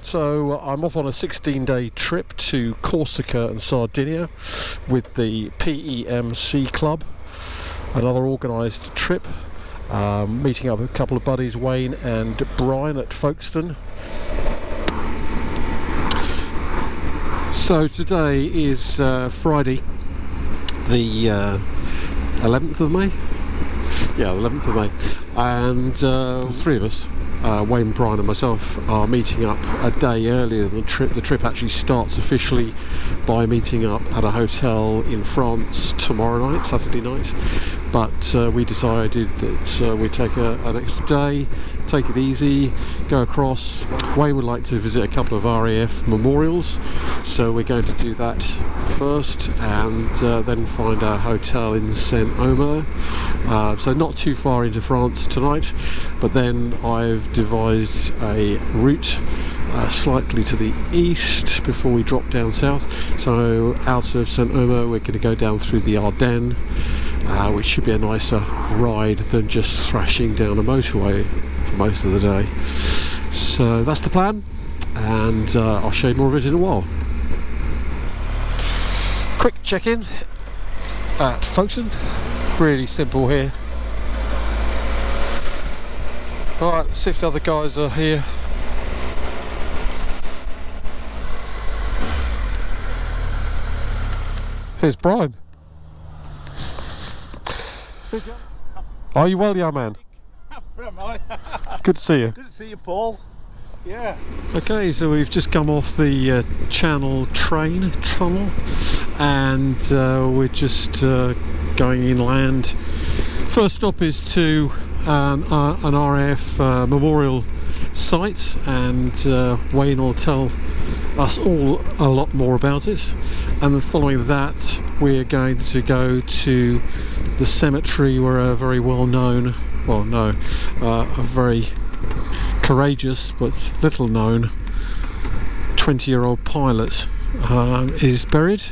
So I'm off on a 16-day trip to Corsica and Sardinia with the P.E.M.C club. Another organised trip, meeting up with a couple of buddies, Wayne and Brian at Folkestone. So today is Friday the 11th of May? Yeah, the 11th of May, and the three of us, Wayne, Brian and myself, are meeting up a day earlier than the trip. The trip actually starts officially by meeting up at a hotel in France tomorrow night, Saturday night, but we decided that we'd take an extra day, take it easy, go across. Wayne would like to visit a couple of RAF memorials, so we're going to do that first and then find a hotel in Saint-Omer. So not too far into France tonight, but then I've devised a route slightly to the east before we drop down south. So out of Saint-Omer we're going to go down through the Ardennes, which should be a nicer ride than just thrashing down a motorway for most of the day. So that's the plan, and I'll show you more of it in a while. Quick check-in at Folkestone, really simple here. Alright, 6 other guys are here. Here's Brian. Are you well, young man? Where am I? Good to see you. Good to see you, Paul. Yeah. Okay, so we've just come off the tunnel, and we're just going inland. First stop is to an RAF memorial site, and Wayne will tell us all a lot more about it. And then following that we're going to go to the cemetery where a very well known, well no, a very courageous but little known 20-year-old pilot is buried.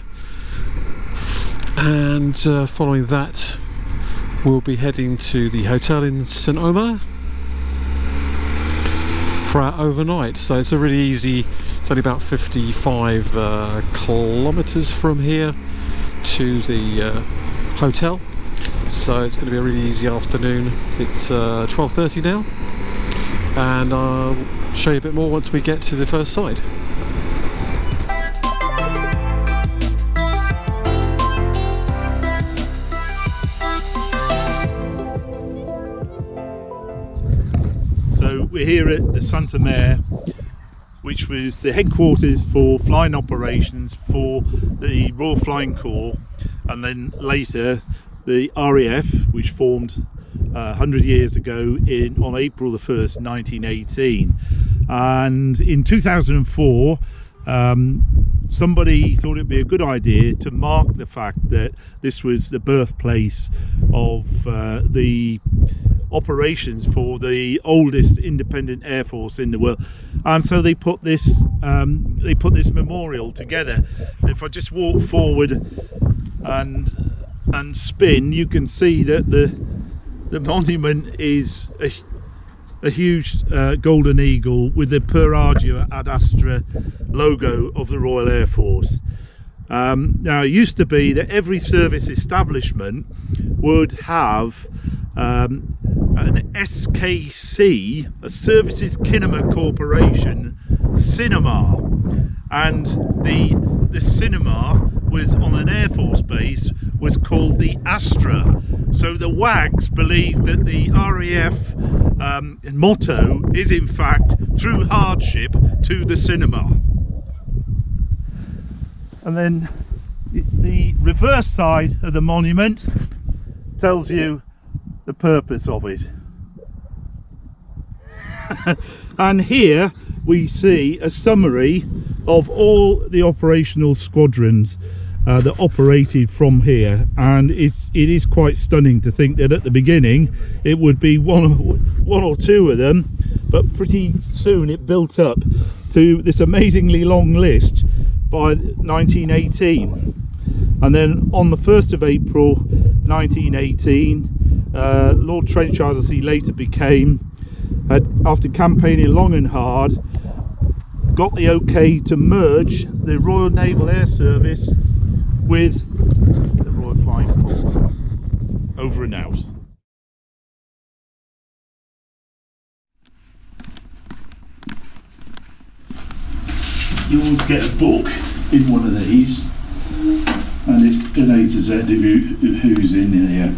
And following that we'll be heading to the hotel in Saint-Omer for our overnight. So it's a really easy, it's only about 55 kilometers from here to the hotel, so it's going to be a really easy afternoon. It's 12:30 now, and I'll show you a bit more once we get to the first site. So we're here at the Saint-Omer, which was the headquarters for flying operations for the Royal Flying Corps, and then later the RAF, which formed 100 years ago on April the 1st, 1918. And in 2004 somebody thought it'd be a good idea to mark the fact that this was the birthplace of the operations for the oldest independent air force in the world, and so they put this memorial together. If I just walk forward and spin, you can see that the monument is a huge golden eagle with the Per Ardua ad Astra logo of the Royal Air Force. Now it used to be that every service establishment would have an SKC, a Services Kinema Corporation cinema, and the cinema was on an Air Force base, was called the Astra. So the WAGs believed that the RAF motto is in fact through hardship to the cinema. And then the reverse side of the monument tells you the purpose of it. And here we see a summary of all the operational squadrons that operated from here, and it is quite stunning to think that at the beginning it would be one or two of them, but pretty soon it built up to this amazingly long list by 1918. And then on the 1st of April 1918, Lord Trenchard, as he later became, after campaigning long and hard, got the okay to merge the Royal Naval Air Service with the Royal Flying Corps. Over and out. You always get a book in one of these, and it's an A to Z of who's in here.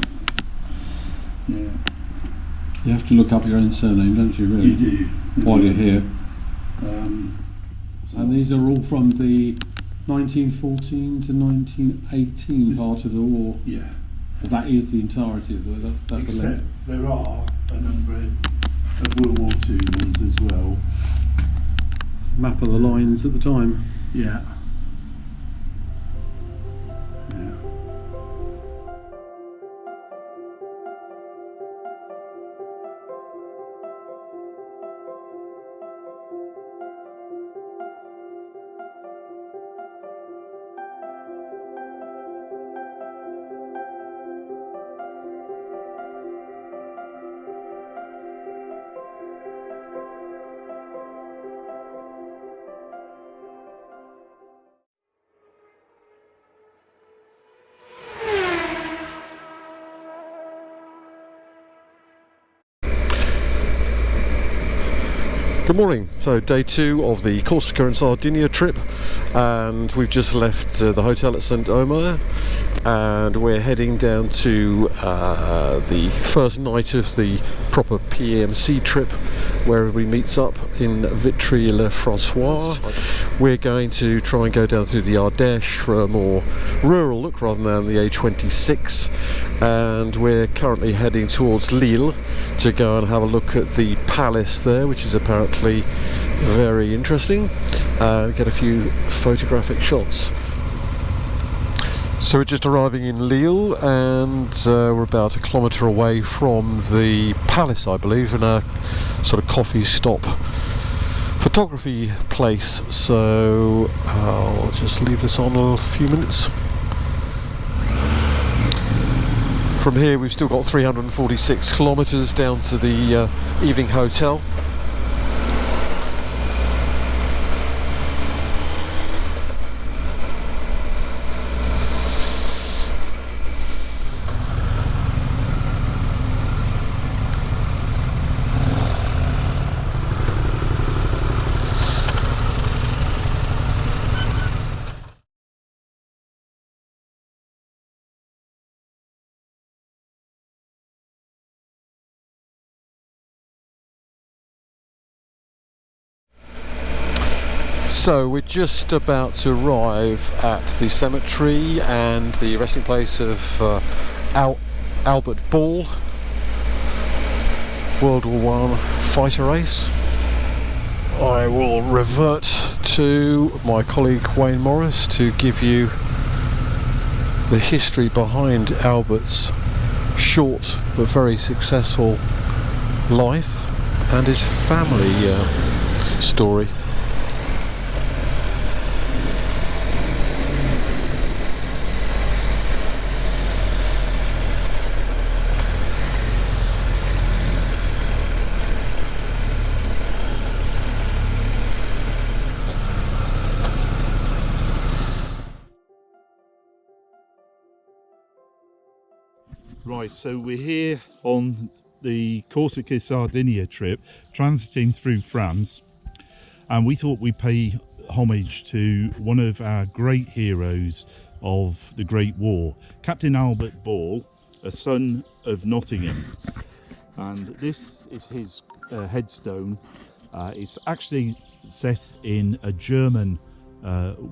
Yeah. You have to look up your own surname, don't you, really? You do. While you're here. And these are all from the 1914 to 1918 part of the war. Yeah. But that is the entirety of the. That's the Except length. there are a number of World War II ones as well. Map of the lines at the time. Yeah. Yeah. Good morning. So day 2 of the Corsica and Sardinia trip, and we've just left the hotel at Saint-Omer, and we're heading down to the first night of the proper P.E.M.C trip, where we meets up in Virty le Francois. We're going to try and go down through the Ardèche for a more rural look rather than the A26, and we're currently heading towards Lille to go and have a look at the palace there, which is apparently very interesting, get a few photographic shots. So we're just arriving in Lille, and we're about a kilometre away from the palace, I believe, in a sort of coffee stop photography place. So I'll just leave this on a few minutes. From here we've still got 346 kilometres down to the evening hotel. So we're just about to arrive at the cemetery and the resting place of Albert Ball, World War I fighter ace. I will revert to my colleague Wayne Morris to give you the history behind Albert's short but very successful life and his family story. Right, so we're here on the Corsica Sardinia trip, transiting through France, and we thought we'd pay homage to one of our great heroes of the Great War, Captain Albert Ball, a son of Nottingham. And this is his headstone. It's actually set in a German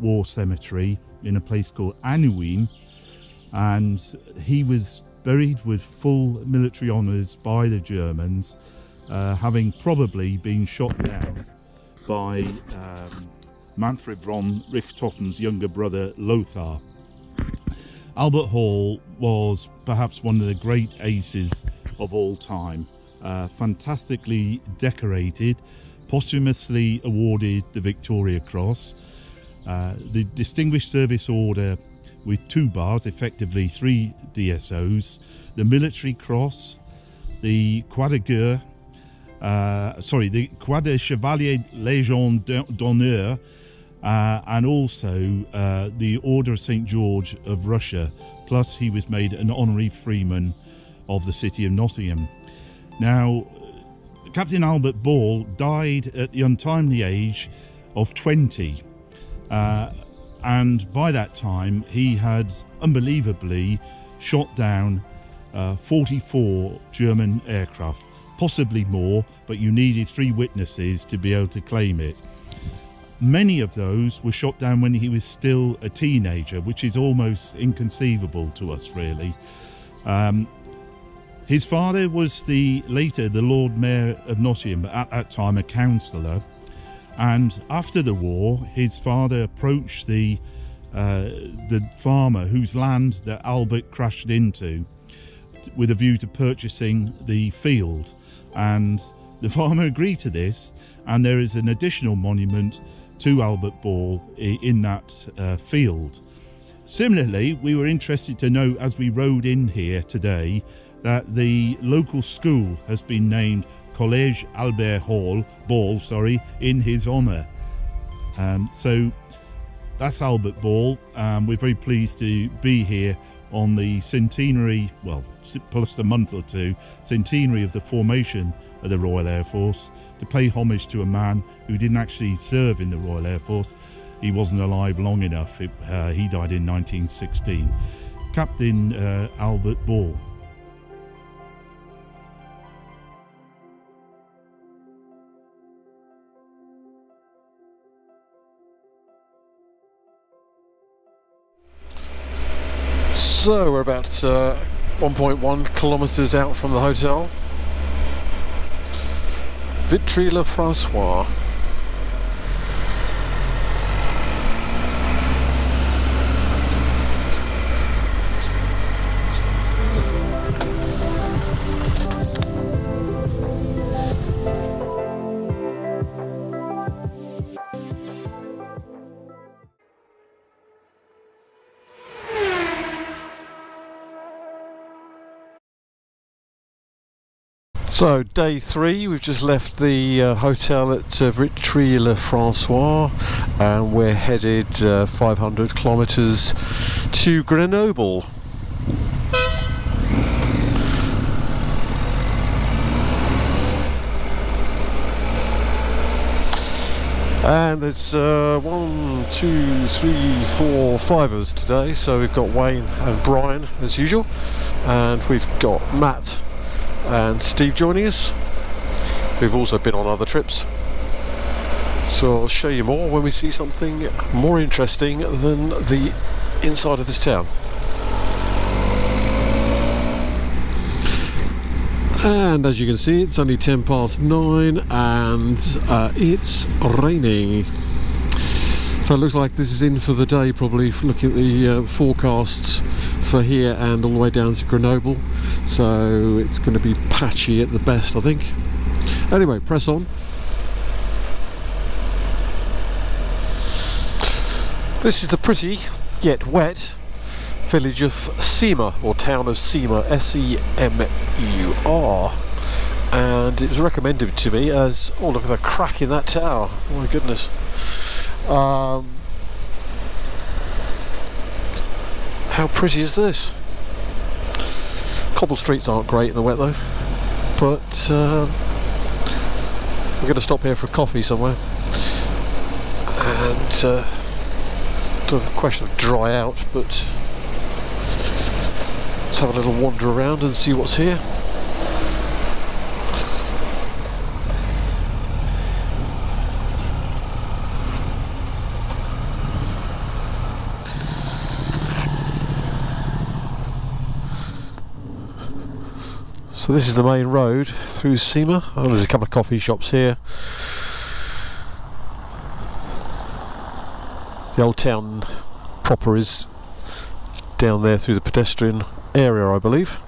war cemetery in a place called Annoeullin, and he was buried with full military honours by the Germans, having probably been shot down by Manfred von Richthofen's younger brother Lothar. Albert Hall was perhaps one of the great aces of all time, fantastically decorated, posthumously awarded the Victoria Cross, the Distinguished Service Order with 2 bars, effectively 3 DSOs, the Military Cross, the Croix de Guerre, sorry, the Croix de Chevalier Légion d'Honneur, and also the Order of St. George of Russia, plus he was made an honorary freeman of the city of Nottingham. Now, Captain Albert Ball died at the untimely age of 20, and by that time he had unbelievably shot down 44 German aircraft, possibly more, but you needed 3 witnesses to be able to claim it. Many of those were shot down when he was still a teenager, which is almost inconceivable to us, really. His father was later the Lord Mayor of Nottingham, but at that time a councillor. And after the war, his father approached the farmer whose land that Albert crashed into, with a view to purchasing the field. And the farmer agreed to this, and there is an additional monument to Albert Ball in that field. Similarly, we were interested to know as we rode in here today that the local school has been named Collège Albert Ball, in his honour. So that's Albert Ball. We're very pleased to be here on the centenary, well, plus a month or two, centenary of the formation of the Royal Air Force, to pay homage to a man who didn't actually serve in the Royal Air Force. He wasn't alive long enough. He died in 1916. Captain Albert Ball. So we're about 1.1 kilometres out from the hotel. Vitry-le-Francois. So day 3, we've just left the hotel at Vitry-le-Francois, and we're headed 500 kilometres to Grenoble. And there's 1, 2, 3, 4, 5 of us today, so we've got Wayne and Brian as usual, and we've got Matt and Steve joining us, who've also been on other trips. So I'll show you more when we see something more interesting than the inside of this town. And as you can see, it's only 9:10 and it's raining. So it looks like this is in for the day, probably, looking at the forecasts for here and all the way down to Grenoble. So it's going to be patchy at the best, I think. Anyway, press on. This is the pretty, yet wet, village of Semur, or town of Semur, S-E-M-U-R. And it was recommended to me as, oh, look at the crack in that tower, oh my goodness. How pretty is this? Cobble streets aren't great in the wet though, but we're going to stop here for a coffee somewhere, and it's a question of dry out, but let's have a little wander around and see what's here. So this is the main road through Semur. Oh, there's a couple of coffee shops here. The old town proper is down there through the pedestrian area, I believe.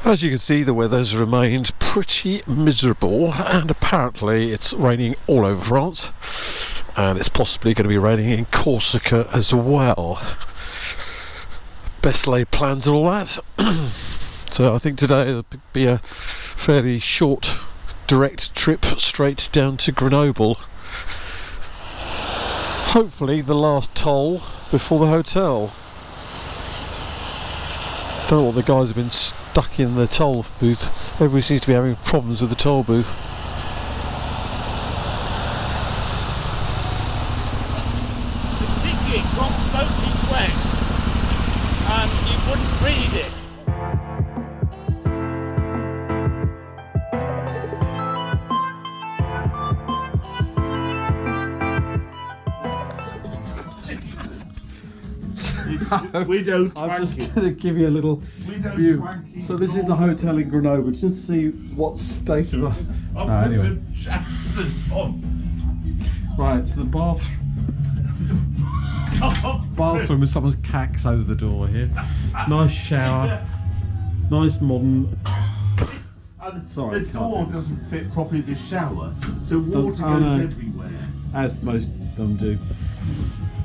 As you can see, the weather's remained pretty miserable, and apparently it's raining all over France. and it's possibly going to be raining in Corsica as well. Best laid plans and all that. So I think today will be a fairly short direct trip straight down to Grenoble. Hopefully the last toll before the hotel. Don't know what the guys have been stuck in the toll booth. Everybody seems to be having problems with the toll booth. The ticket got soaking wet and you wouldn't read it. We don't. I'm just going to give you a little view. So this is the hotel in Grenoble, just to see what state of the... anyway. Right, so the bathroom with someone's cacks over the door here. Nice shower, nice modern... Sorry, the door doesn't fit properly the shower, so water goes everywhere. As most of them do.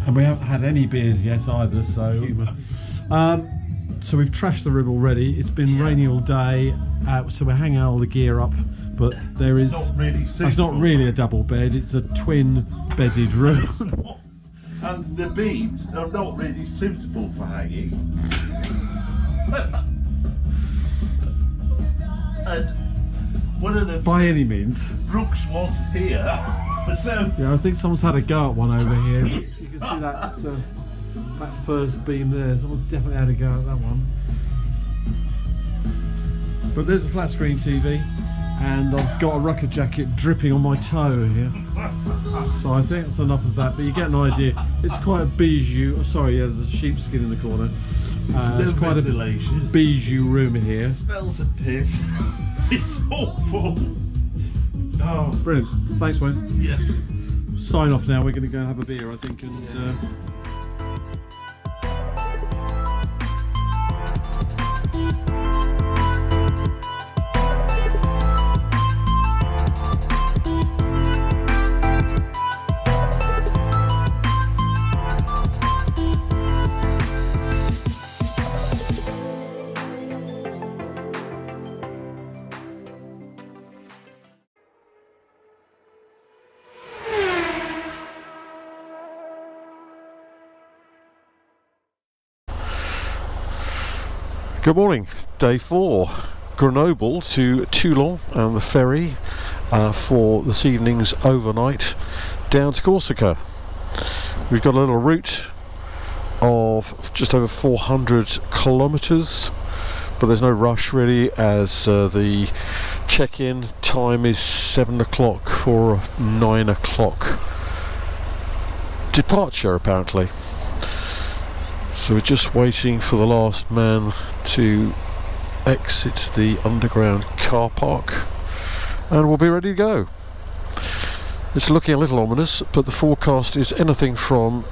And we haven't had any beers yet either, so so we've trashed the room already. It's been raining all day, so we're hanging all the gear up, but it's not really a double bed, it's a twin bedded room. And the beams are not really suitable for hanging. And one of them by any means. Brooks was here, so yeah, I think someone's had a go at one over here. You can see that first beam there. Someone definitely had a go at that one. But there's a flat screen TV, and I've got a rucker jacket dripping on my toe here. So I think that's enough of that. But you get an idea. It's quite a bijou. Oh, sorry, yeah, there's a sheepskin in the corner. It's quite a bijou room here. It smells of piss. It's awful. Oh, brilliant! Thanks, Wayne. Yeah. Sign off now. We're going to go and have a beer, I think, and. Good morning, day 4, Grenoble to Toulon and the ferry for this evening's overnight down to Corsica. We've got a little route of just over 400 kilometres, but there's no rush really, as the check-in time is 7 o'clock for a 9 o'clock departure apparently. So we're just waiting for the last man to exit the underground car park and we'll be ready to go. It's looking a little ominous, but the forecast is anything from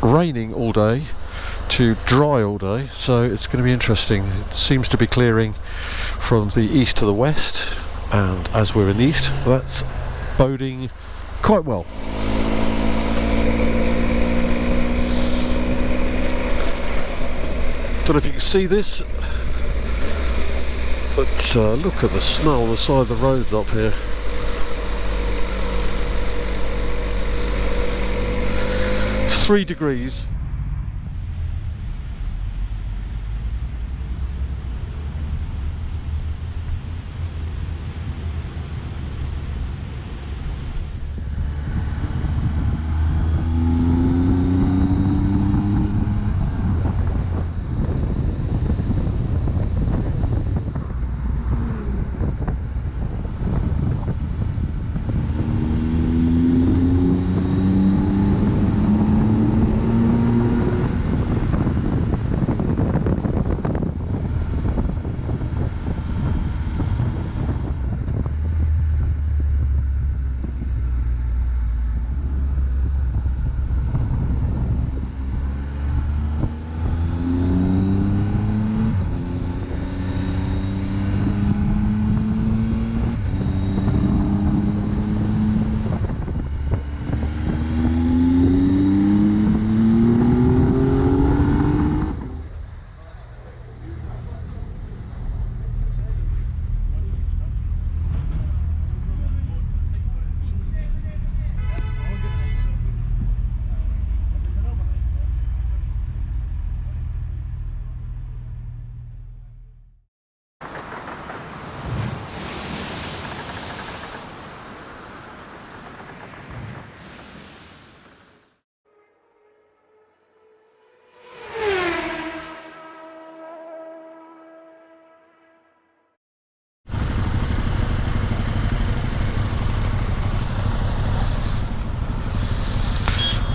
raining all day to dry all day, so it's going to be interesting. It seems to be clearing from the east to the west, and as we're in the east, that's boding quite well. Don't know if you can see this, but look at the snow on the side of the roads up here. It's 3 degrees.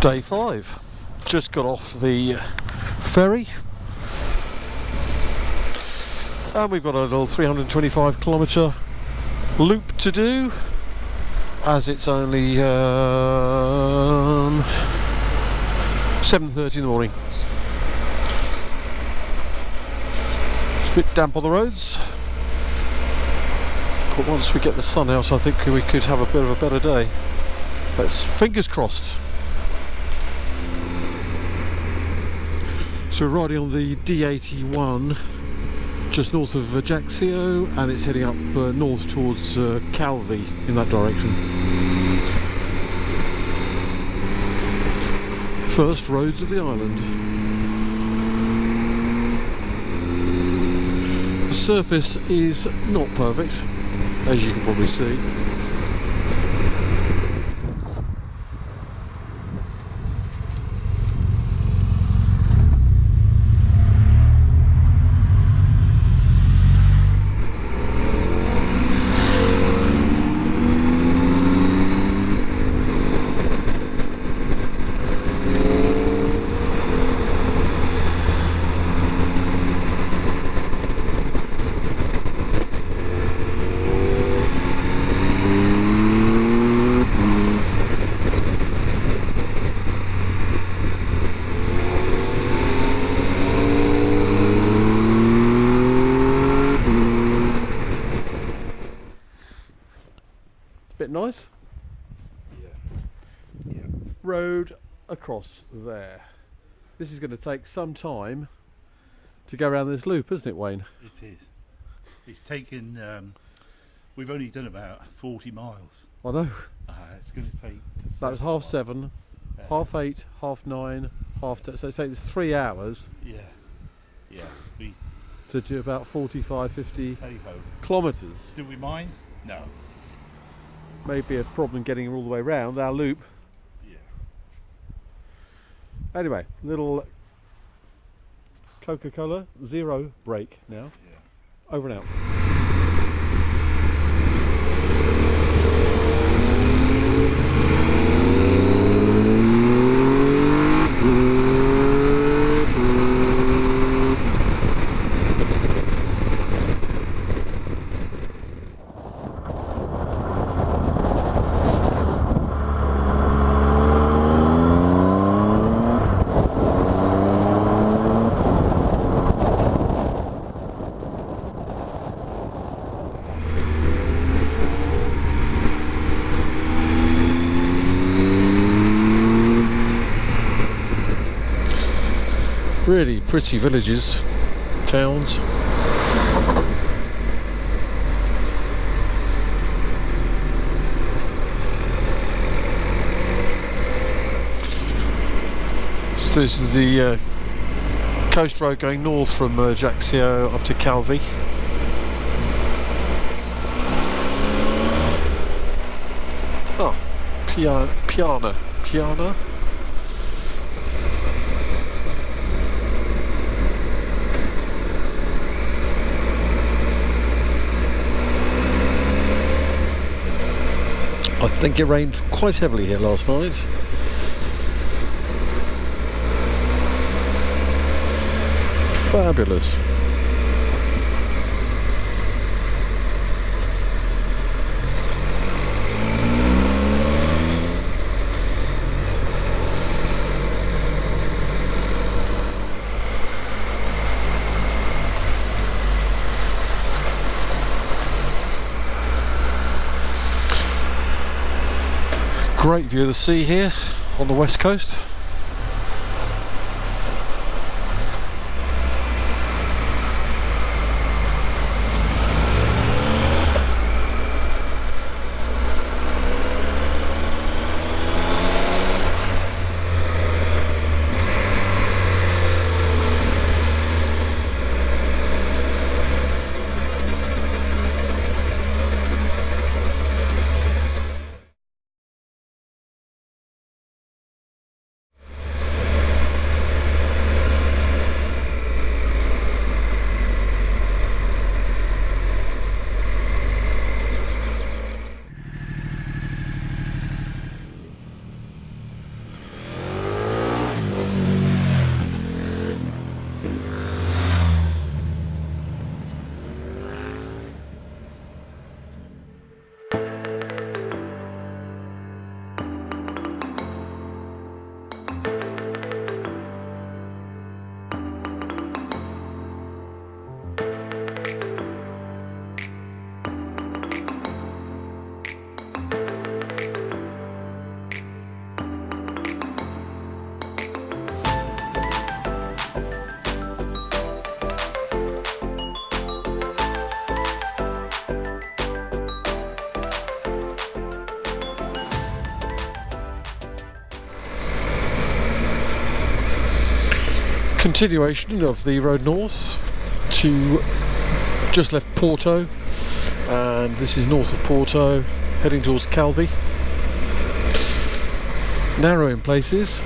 Day 5. Just got off the ferry and we've got a little 325 kilometre loop to do, as it's only 7:30 in the morning. It's a bit damp on the roads, but once we get the sun out I think we could have a bit of a better day. Let's fingers crossed. So we're riding on the D81 just north of Ajaccio, and it's heading up north towards Calais in that direction. First roads of the island. The surface is not perfect, as you can probably see. Bit nice. Yeah. Road across there. This is going to take some time to go around this loop, isn't it, Wayne? It is. It's taken, we've only done about 40 miles. I know. It's going to take... That was 7:30, 8:30, 9:30, 10:30. So it's taken us 3 hours. Yeah. Yeah. To do about 45, 50 Hey-ho. kilometres. Do we mind? No. Maybe a problem getting all the way round our loop. Yeah. Anyway, little Coca-Cola Zero break now. Yeah. Over and out. Really pretty villages, towns. So this is the coast road going north from Ajaccio up to Calais. Oh, Piana. I think it rained quite heavily here last night. Fabulous. Great view of the sea here on the west coast. Continuation of the road north to just left Porto, and this is north of Porto heading towards Calais. Narrow in places,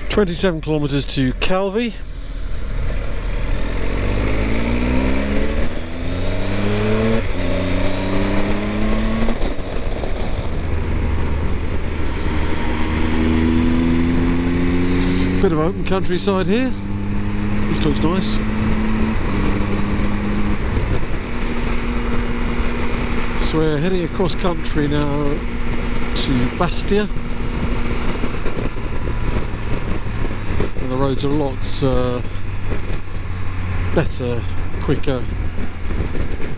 .27 kilometres to Calais. Bit of open countryside here. This looks nice. So we're heading across country now to Bastia. The roads are a lot better, quicker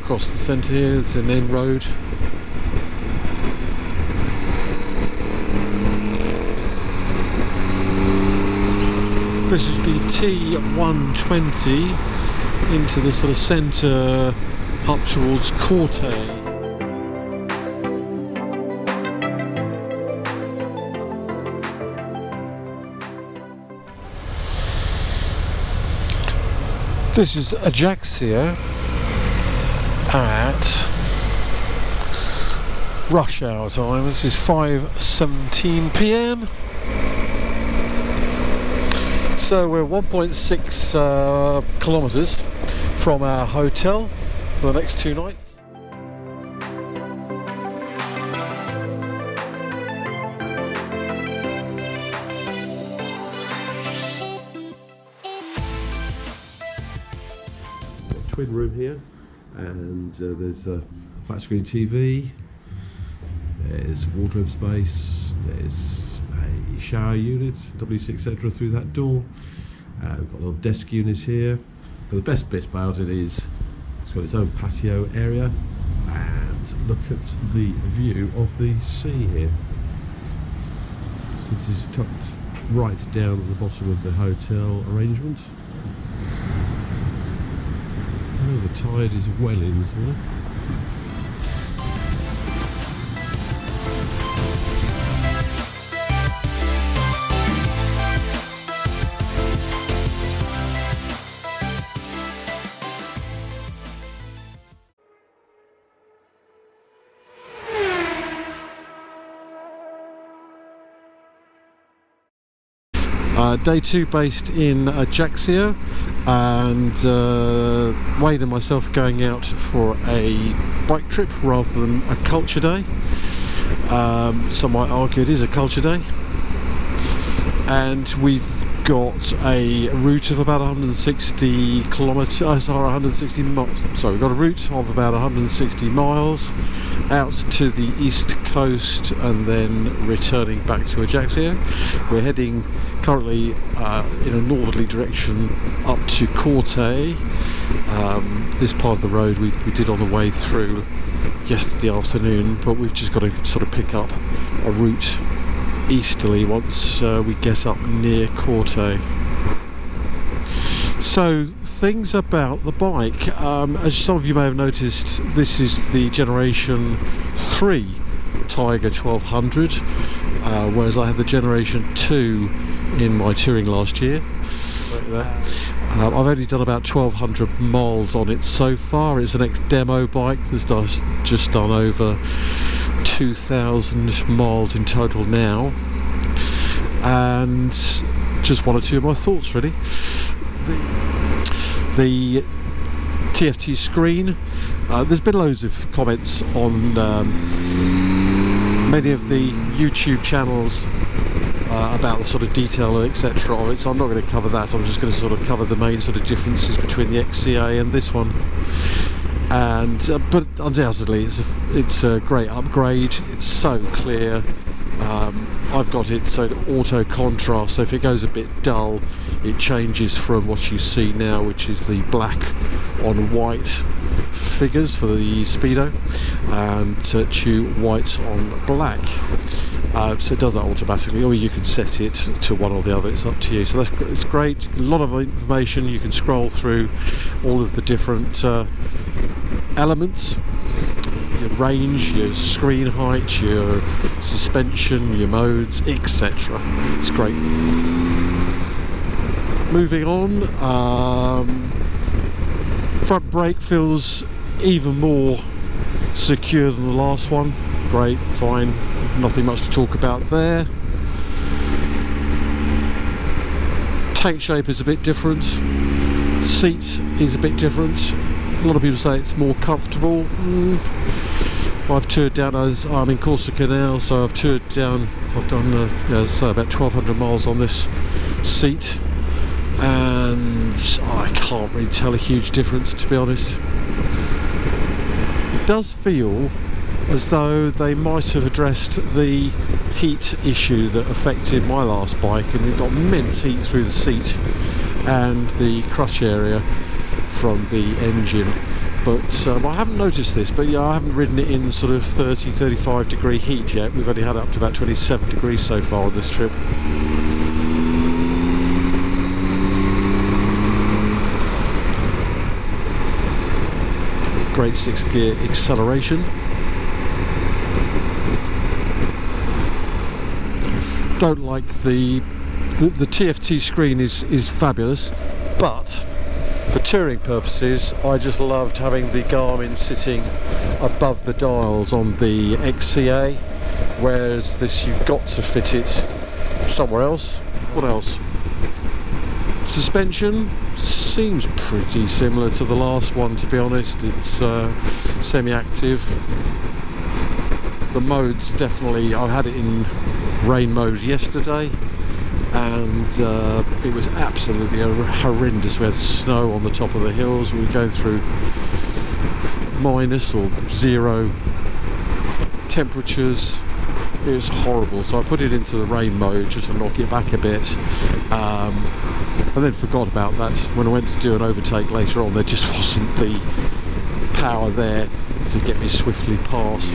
across the centre here. It's an end road. This is the T120 into the sort of centre up towards Corte. This is Ajaccio at rush hour time. This is 5:17 p.m. So we're 1.6 kilometres from our hotel for the next 2 nights. Twin room here, and there's a flat screen TV, there's wardrobe space, there's a shower unit, WC etc. through that door. We've got little desk units here, but the best bit about it is it's got its own patio area, and look at the view of the sea here. So this is tucked right down at the bottom of the hotel arrangement. Oh, the tide is well in this morning. Day 2 based in Ajaccio, and Wade and myself going out for a bike trip rather than a culture day. Some might argue it is a culture day, and we've got a route of about 160 kilometres, 160 miles. Sorry, we've got a route of about 160 miles out to the east coast and then returning back to Ajaccio. We're heading currently in a northerly direction up to Corte. This part of the road we did on the way through yesterday afternoon, but we've just got to sort of pick up a route easterly once we get up near Corte. So things about the bike, as some of you may have noticed, this is the Generation 3 Tiger 1200, whereas I had the Generation 2 in my touring last year. I've only done about 1,200 miles on it so far. It's an ex-demo bike that's just done over 2,000 miles in total now, and just one or two of my thoughts really. The TFT screen, there's been loads of comments on many of the YouTube channels about the sort of detail and etc of it, so I'm not going to cover that. I'm just going to sort of cover the main sort of differences between the XCA and this one. And but undoubtedly it's a great upgrade. It's so clear. I've got it so auto contrast, so if it goes a bit dull it changes from what you see now, which is the black on white figures for the speedo, and to white on black. So it does that automatically, or you can set it to one or the other, it's up to you. So it's great, a lot of information. You can scroll through all of the different elements, your range, your screen height, your suspension, your modes, etc. It's great. Moving on, front brake feels even more secure than the last one. Great, fine, nothing much to talk about there. Tank shape is a bit different, seat is a bit different. A lot of people say it's more comfortable. I've toured down, as I'm in Corsica now, so I've toured down, I've done so about 1,200 miles on this seat, and I can't really tell a huge difference, to be honest. It does feel as though they might have addressed the heat issue that affected my last bike, and you've got immense heat through the seat and the crush area from the engine. But I haven't noticed this, but yeah, I haven't ridden it in sort of 30-35 degree heat yet. We've only had it up to about 27 degrees so far on this trip. Great 6-gear acceleration. Don't like the TFT screen is fabulous, but for touring purposes I just loved having the Garmin sitting above the dials on the XCA, whereas this you've got to fit it somewhere else. What else? Suspension seems pretty similar to the last one, to be honest. It's semi-active. The modes, definitely, I had it in rain mode yesterday, and it was absolutely horrendous. We had snow on the top of the hills. We were going through minus or 0 temperatures. It was horrible, so I put it into the rain mode just to knock it back a bit, and then forgot about that. When I went to do an overtake later on, there just wasn't the power there to get me swiftly past.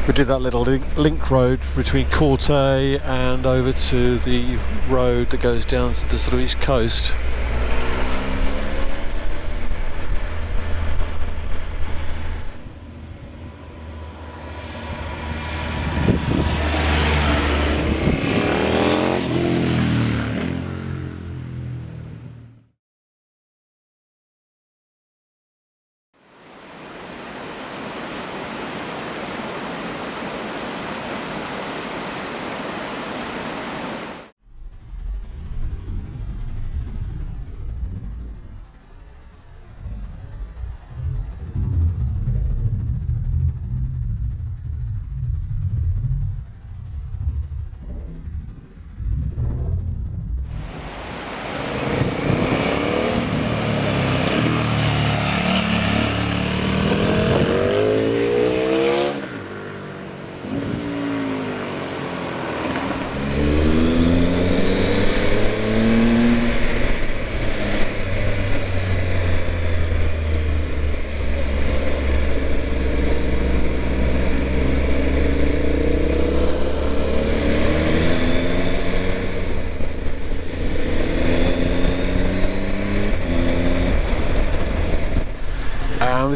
We did that little link road between Corte and over to the road that goes down to the sort of east coast.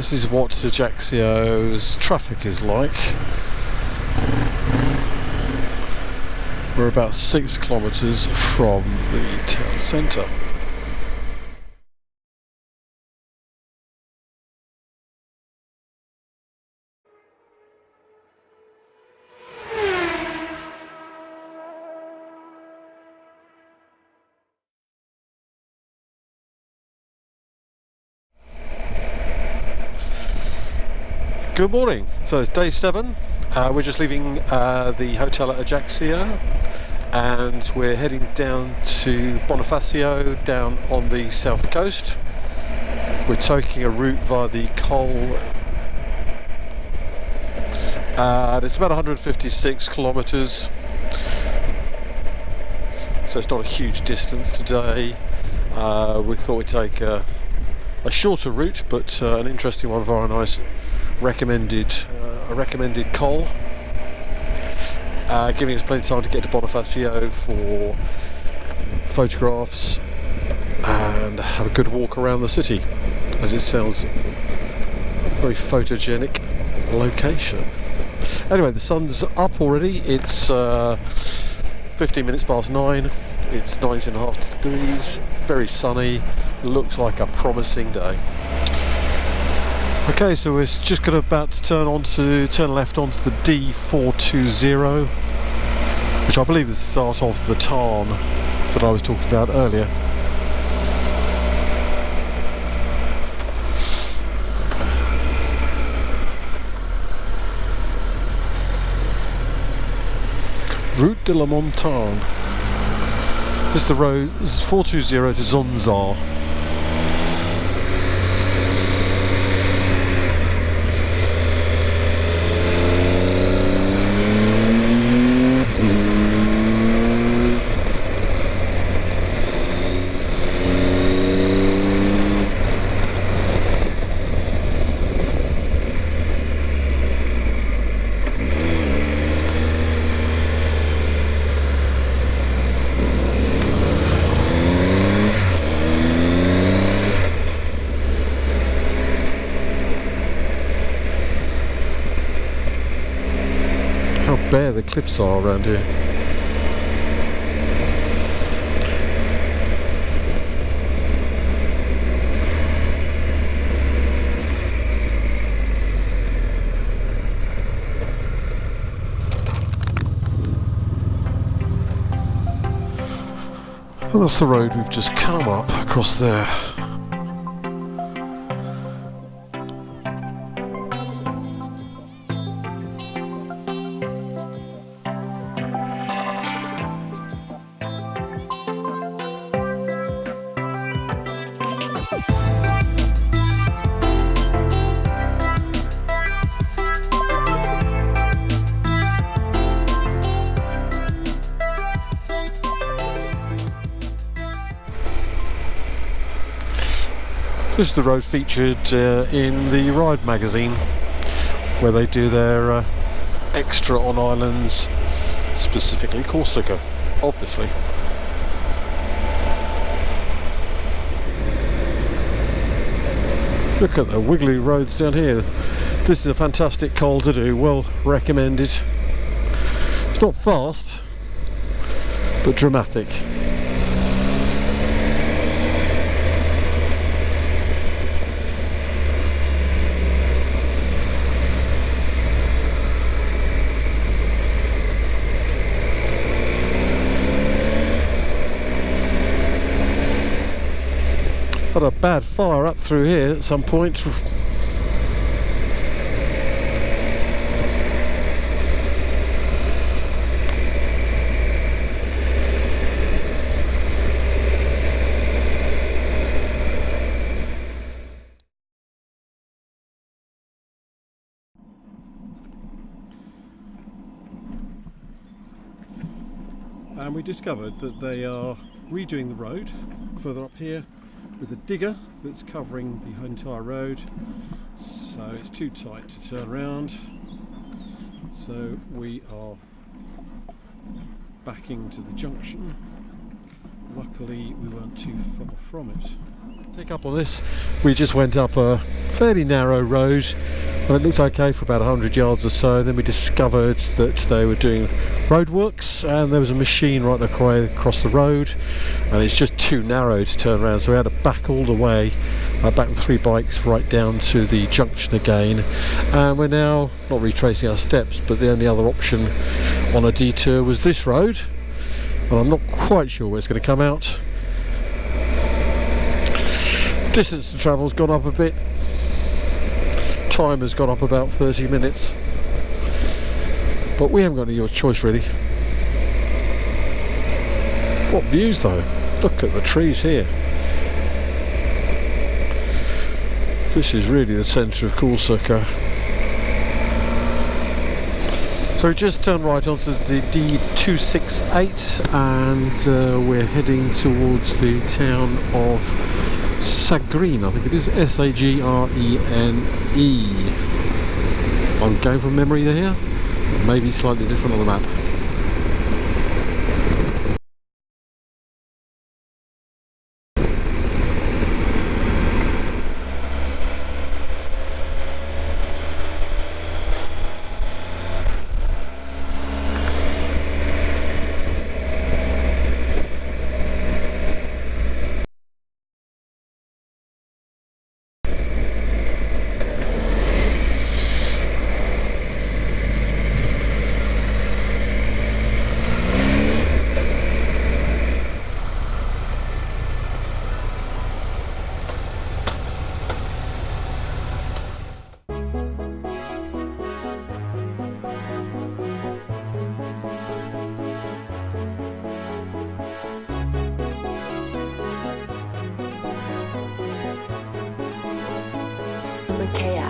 this is what Ajaccio's traffic is like. We're about 6 kilometres from the town centre. Good morning. So it's day 7. We're just leaving the hotel at Ajaccio, and we're heading down to Bonifacio, down on the south coast. We're taking a route via the Col. It's about 156 kilometres, so it's not a huge distance today. We thought we'd take a shorter route, but an interesting one via a nice recommended col, giving us plenty of time to get to Bonifacio for photographs and have a good walk around the city, as it sounds a very photogenic location. Anyway, the sun's up already. It's 15 minutes past 9. It's 19.5 degrees, very sunny, looks like a promising day. Okay, so we're just about to turn left onto the D420, which I believe is the start of the Tarn that I was talking about earlier. Route de la Montagne. This is the road. This is 420 to Zonza. Bare the cliffs are around here. Well, that's the road we've just come up across there. This is the road featured in the Ride magazine, where they do their extra on islands, specifically Corsica, obviously. Look at the wiggly roads down here. This is a fantastic col to do, well recommended. It's not fast, but dramatic. Had a bad fire up through here at some point. And we discovered that they are redoing the road further up here with a digger that's covering the entire road, so it's too tight to turn around, so we are backing to the junction luckily we weren't too far from it. Pick up on this, we just went up a fairly narrow road and it looked okay for about 100 yards or so. Then we discovered that they were doing roadworks and there was a machine right across the road and it's just too narrow to turn around, so we had to back all the way, back the 3 bikes right down to the junction again, and we're now not retracing our steps, but the only other option on a detour was this road, and I'm not quite sure where it's going to come out. Distance to travel has gone up a bit, time has gone up about 30 minutes, but we haven't got any choice really. What views though, look at the trees here. This is really the centre of Corsica. So we just turned right onto the D268 and we're heading towards the town of Sagrine, I think it is, S-A-G-R-E-N-E. I'm going from memory here, maybe slightly different on the map. Makaih.